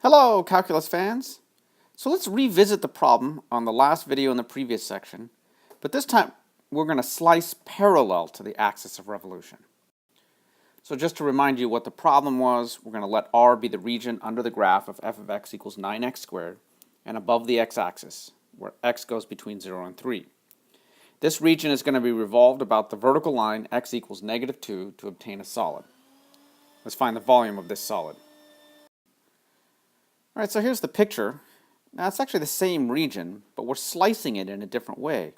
Hello, calculus fans! So let's revisit the problem on the last video in the previous section, but this time we're going to slice parallel to the axis of revolution. So just to remind you what the problem was, we're going to let R be the region under the graph of f of x equals 9x squared and above the x-axis, where x goes between 0 and 3. This region is going to be revolved about the vertical line x equals -2 to obtain a solid. Let's find the volume of this solid. Alright, so here's the picture. Now it's actually the same region, but we're slicing it in a different way.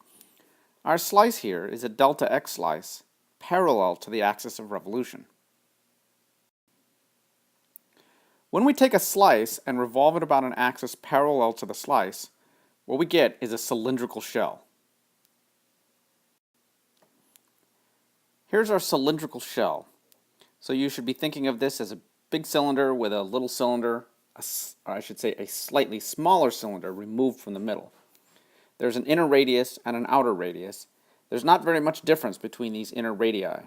Our slice here is a delta x slice parallel to the axis of revolution. When we take a slice and revolve it about an axis parallel to the slice, what we get is a cylindrical shell. Here's our cylindrical shell. So you should be thinking of this as a big cylinder with a little cylinder, or I should say a slightly smaller cylinder removed from the middle. There's an inner radius and an outer radius. There's not very much difference between these inner radii.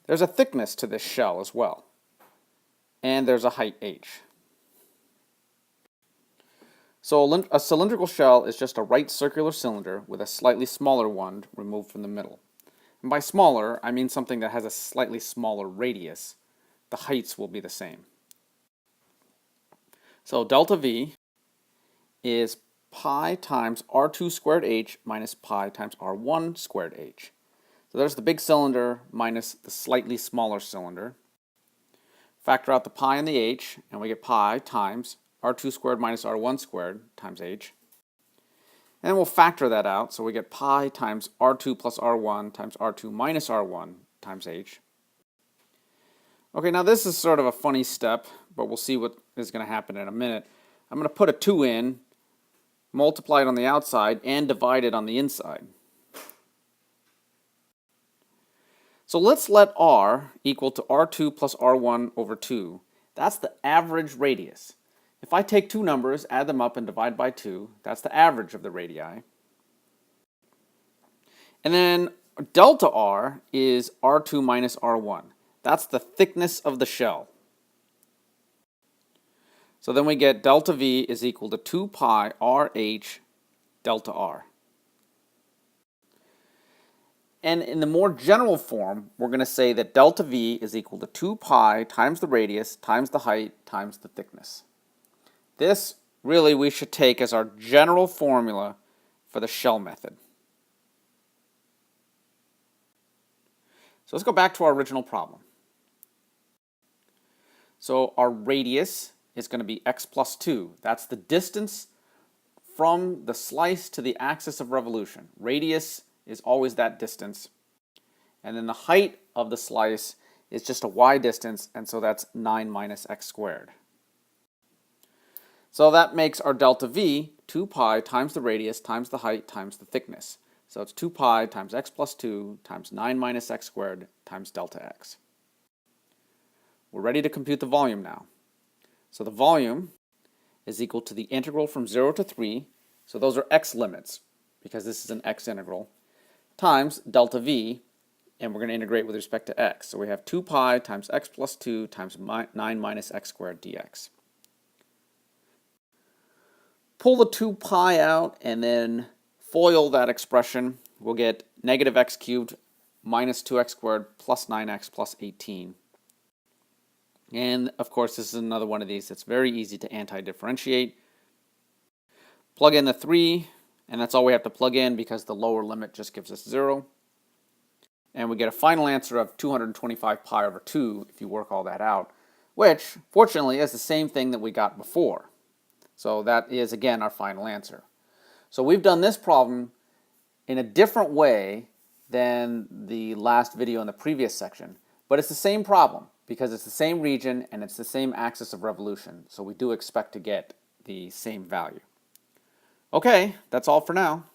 There's a thickness to this shell as well. And there's a height h. So a cylindrical shell is just a right circular cylinder with a slightly smaller one removed from the middle. And by smaller, I mean something that has a slightly smaller radius. The heights will be the same. So delta V is pi times r2 squared h minus pi times r1 squared h. So there's the big cylinder minus the slightly smaller cylinder. Factor out the pi and the h, and we get pi times r2 squared minus r1 squared times h. And then we'll factor that out, so we get pi times r2 plus r1 times r2 minus r1 times h. Okay, now this is sort of a funny step, but we'll see what is going to happen in a minute. I'm going to put a 2 in, multiply it on the outside, and divide it on the inside. So let's let r equal to r2 plus r1 over 2. That's the average radius. If I take two numbers, add them up, and divide by 2, that's the average of the radii. And then delta r is r2 minus r1. That's the thickness of the shell. So then we get delta V is equal to 2 pi RH delta R. And in the more general form, we're going to say that delta V is equal to 2 pi times the radius times the height times the thickness. This really we should take as our general formula for the shell method. So let's go back to our original problem. So our radius is going to be x plus 2. That's the distance from the slice to the axis of revolution. Radius is always that distance. And then the height of the slice is just a y distance, and so that's 9 minus x squared. So that makes our delta V 2 pi times the radius times the height times the thickness. So it's 2 pi times x plus 2 times 9 minus x squared times delta x. We're ready to compute the volume now. So the volume is equal to the integral from 0 to 3, so those are x limits, because this is an x integral, times delta V, and we're going to integrate with respect to x. So we have 2 pi times x plus 2 times 9 minus x squared dx. Pull the 2 pi out and then FOIL that expression. We'll get negative x cubed minus 2x squared plus 9x plus 18. And of course this is another one of these that's very easy to anti-differentiate. Plug in the 3, and that's all we have to plug in because the lower limit just gives us 0. And we get a final answer of 225 pi over 2 if you work all that out, which fortunately is the same thing that we got before. So that is again our final answer. So we've done this problem in a different way than the last video in the previous section, but it's the same problem because it's the same region and it's the same axis of revolution, so we do expect to get the same value. Okay, that's all for now.